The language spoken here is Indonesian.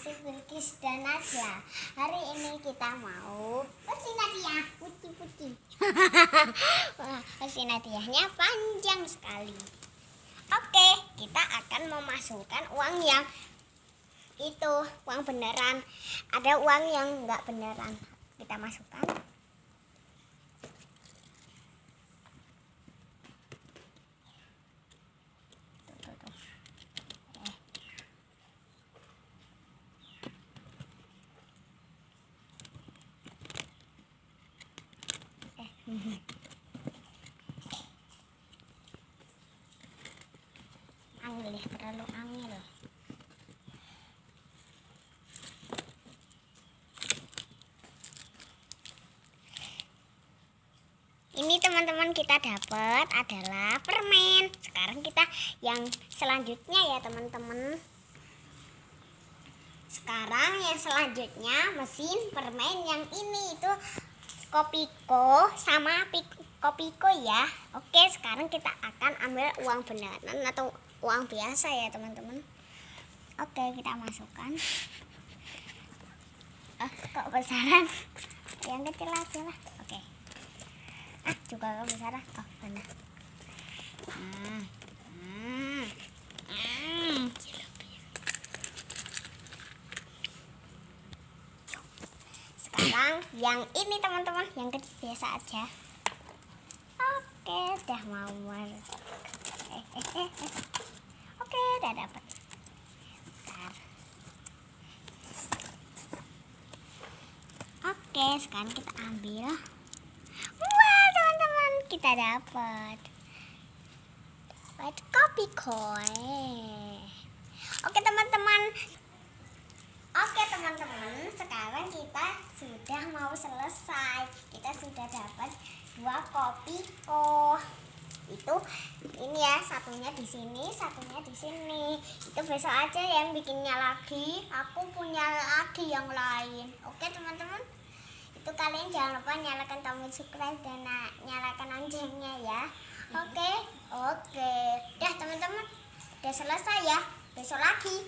si Bilqis dan Najla. Hari ini kita mau hadiah putih-putih. Wah, hadiahnya panjang sekali. Oke, kita akan memasukkan uang yang itu, uang beneran. Ada uang yang enggak beneran. Kita masukkan. Angin, terlalu angin. Ini teman-teman kita dapat adalah permen. Sekarang kita yang selanjutnya ya teman-teman. Sekarang yang selanjutnya mesin permen yang ini itu Kopiko sama Kopiko ya. Oke, sekarang kita akan ambil uang beneran atau uang biasa ya teman-teman. Oke, kita masukkan. Kok besaran? Yang kecil aja lah. Oke. Juga kebesaran. Oh, benar. Sekarang yang ini teman-teman, yang kecil biasa aja. Oke, udah mau Oke, udah dapat. Bentar. Oke, sekarang kita ambil. Wah, teman-teman, kita dapat Kopiko. Oke, teman-teman. Sekarang kita sudah mau selesai. Kita sudah dapat 2 Kopiko. Itu ini ya, satunya di sini, satunya di sini. Itu besok aja yang bikinnya lagi. Aku punya lagi yang lain. Oke, teman-teman. Itu kalian jangan lupa nyalakan tombol subscribe dan nyalakan loncengnya ya. Oke. Udah teman-teman, udah selesai ya. Besok lagi.